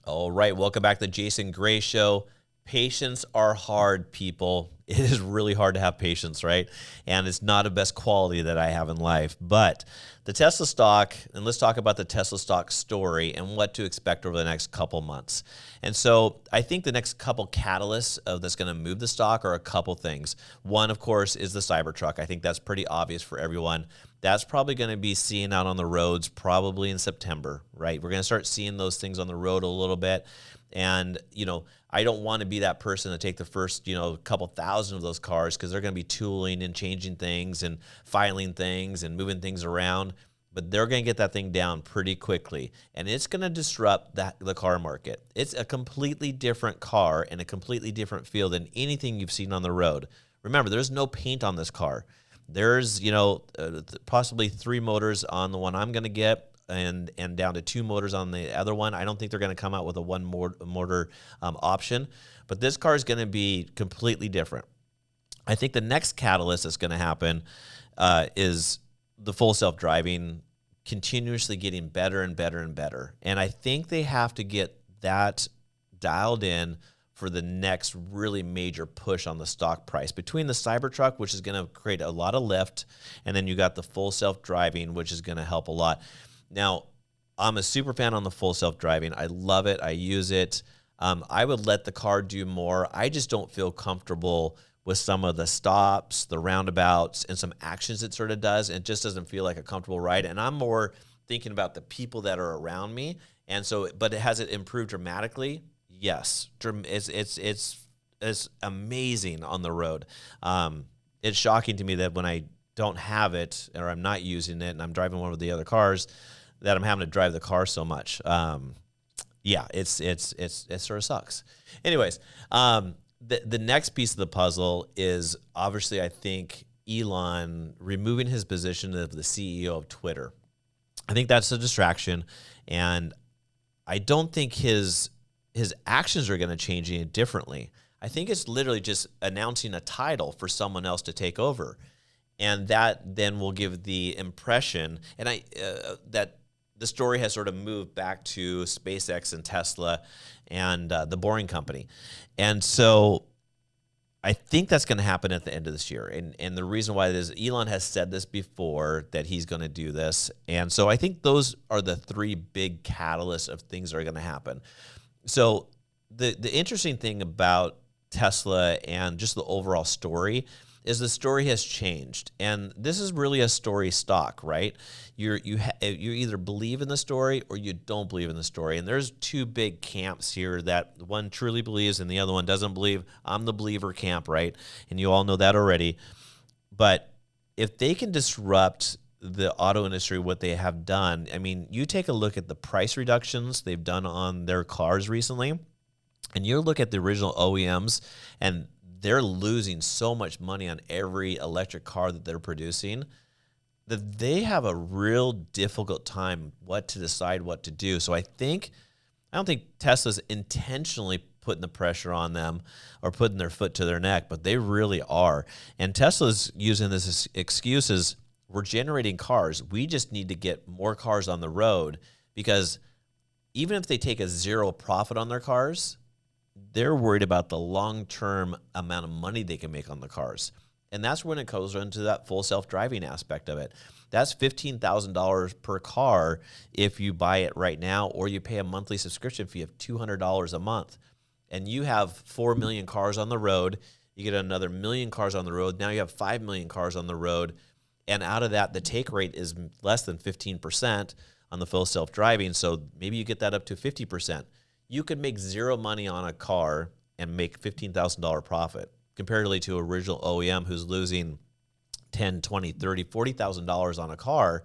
All right, welcome back to the Jason Gray Show. Patience are hard, people. It is really hard to have patience, right? And it's not the best quality that I have in life. But the Tesla stock, and let's talk about the Tesla stock story and what to expect over the next couple months. And so I think the next couple catalysts that's going to move the stock are a couple things. One, of course, is the Cybertruck. I think that's pretty obvious for everyone. That's probably going to be seen out on the roads probably in September, right? We're going to start seeing those things on the road a little bit. And, I don't want to be that person to take the first, couple thousand of those cars because they're going to be tooling and changing things and filing things and moving things around. But they're going to get that thing down pretty quickly. And it's going to disrupt the car market. It's a completely different car and a completely different feel than anything you've seen on the road. Remember, there's no paint on this car. There's, possibly 3 motors on the one I'm going to get and down to 2 motors on the other one. I don't think they're going to come out with a 1 motor option, but this car is going to be completely different. I think the next catalyst that's going to happen is the full self-driving continuously getting better and better and better. And I think they have to get that dialed in for the next really major push on the stock price. Between the Cybertruck, which is going to create a lot of lift, and then you got the full self-driving, which is going to help a lot. Now, I'm a super fan on the full self-driving. I love it. I use it. I would let the car do more. I just don't feel comfortable with some of the stops, the roundabouts, and some actions it sort of does. It just doesn't feel like a comfortable ride. And I'm more thinking about the people that are around me. And so, but has it improved dramatically? Yes. It's amazing on the road. It's shocking to me that when I don't have it or I'm not using it and I'm driving one of the other cars, that I'm having to drive the car so much. It sort of sucks. Anyways, the next piece of the puzzle is obviously, I think, Elon removing his position of the CEO of Twitter. I think that's a distraction, and I don't think his actions are going to change any differently. I think it's literally just announcing a title for someone else to take over. And that then will give the impression, and that the story has sort of moved back to SpaceX and Tesla and the Boring Company. And so I think that's going to happen at the end of this year. And the reason why it is, Elon has said this before, that he's going to do this. And so I think those are the 3 big catalysts of things that are going to happen. So the interesting thing about Tesla and just the overall story is the story has changed, and this is really a story stock, right? You either believe in the story or you don't believe in the story, and there's 2 big camps here. That one truly believes and the other one doesn't believe. I'm the believer camp, right? And you all know that already. But if they can disrupt the auto industry, what they have done, I mean, you take a look at the price reductions they've done on their cars recently, and you look at the original OEMs, and they're losing so much money on every electric car that they're producing that they have a real difficult time what to decide what to do. So I don't think Tesla's intentionally putting the pressure on them or putting their foot to their neck, but they really are. And Tesla's using this as excuses. We're generating cars. We just need to get more cars on the road, because even if they take a 0 profit on their cars, they're worried about the long-term amount of money they can make on the cars. And that's when it goes into that full self-driving aspect of it. That's $15,000 per car if you buy it right now, or you pay a monthly subscription fee of $200 a month. And you have 4 million cars on the road. You get another million cars on the road. Now you have 5 million cars on the road. And out of that, the take rate is less than 15% on the full self-driving. So maybe you get that up to 50%. You could make 0 money on a car and make $15,000 profit, comparatively to original OEM who's losing $10, $20, $30, $40,000 on a car,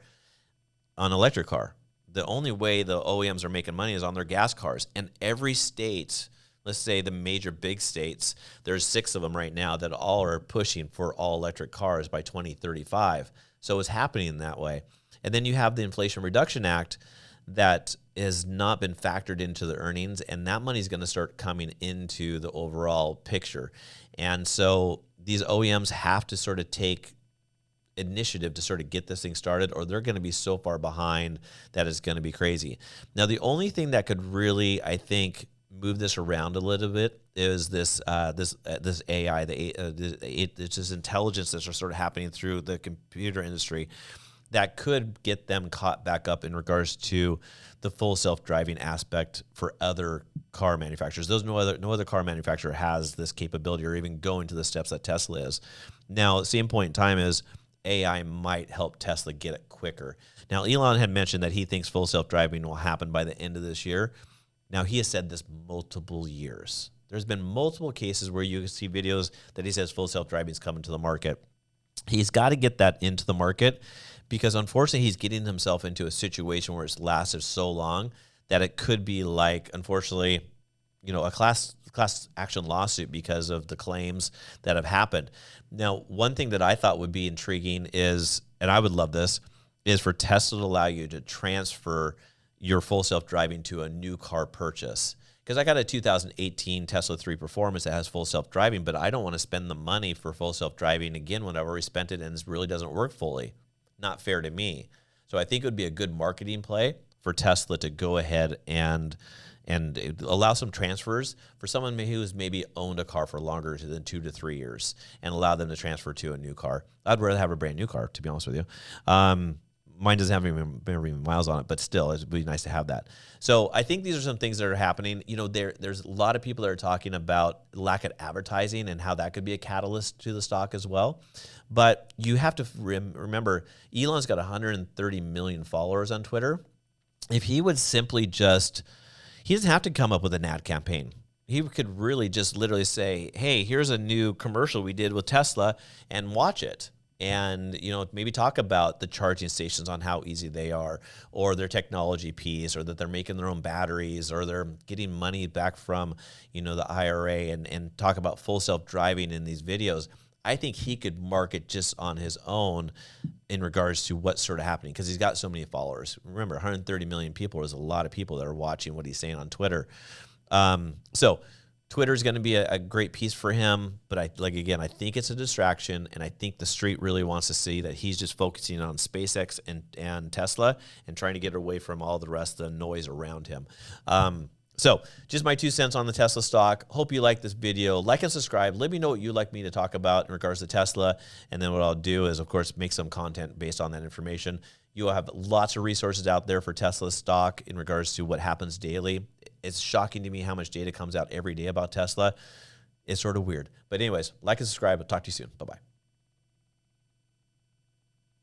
on an electric car. The only way the OEMs are making money is on their gas cars. And every state, let's say the major big states, there's 6 of them right now that all are pushing for all electric cars by 2035. So it's happening that way. And then you have the Inflation Reduction Act that has not been factored into the earnings, and that money is going to start coming into the overall picture. And so these OEMs have to sort of take initiative to sort of get this thing started, or they're going to be so far behind that it's going to be crazy. Now, the only thing that could really, I think, move this around a little bit is this AI, it's this intelligence that's sort of happening through the computer industry that could get them caught back up in regards to the full self-driving aspect for other car manufacturers. No other car manufacturer has this capability or even going to the steps that Tesla is. Now, the same point in time is AI might help Tesla get it quicker. Now, Elon had mentioned that he thinks full self-driving will happen by the end of this year. Now, he has said this multiple years. There's been multiple cases where you see videos that he says full self-driving is coming to the market. He's got to get that into the market because, unfortunately, he's getting himself into a situation where it's lasted so long that it could be like, unfortunately, a class action lawsuit because of the claims that have happened. Now, one thing that I thought would be intriguing is, and I would love this, is for Tesla to allow you to transfer your full self-driving to a new car purchase. Because I got a 2018 Tesla 3 Performance that has full self-driving, but I don't want to spend the money for full self-driving again when I've already spent it and it really doesn't work fully. Not fair to me. So I think it would be a good marketing play for Tesla to go ahead and allow some transfers for someone who's maybe owned a car for longer than 2 to 3 years and allow them to transfer to a new car. I'd rather have a brand new car, to be honest with you. Mine doesn't have even miles on it, but still, it'd be nice to have that. So I think these are some things that are happening. There's a lot of people that are talking about lack of advertising and how that could be a catalyst to the stock as well. But you have to remember, Elon's got 130 million followers on Twitter. If he would simply he doesn't have to come up with an ad campaign. He could really just literally say, hey, here's a new commercial we did with Tesla, and watch it. And, maybe talk about the charging stations on how easy they are, or their technology piece, or that they're making their own batteries, or they're getting money back from, the IRA, and talk about full self-driving in these videos. I think he could market just on his own in regards to what's sort of happening because he's got so many followers. Remember, 130 million people is a lot of people that are watching what he's saying on Twitter. So Twitter is going to be a great piece for him, but I think it's a distraction, and I think the street really wants to see that he's just focusing on SpaceX and Tesla and trying to get away from all the rest of the noise around him. So just my 2 cents on the Tesla stock. Hope you like this video. Like and subscribe. Let me know what you'd like me to talk about in regards to Tesla, and then what I'll do is, of course, make some content based on that information. You will have lots of resources out there for Tesla stock in regards to what happens daily. It's shocking to me how much data comes out every day about Tesla. It's sort of weird. But anyways, like and subscribe. I'll talk to you soon. Bye-bye.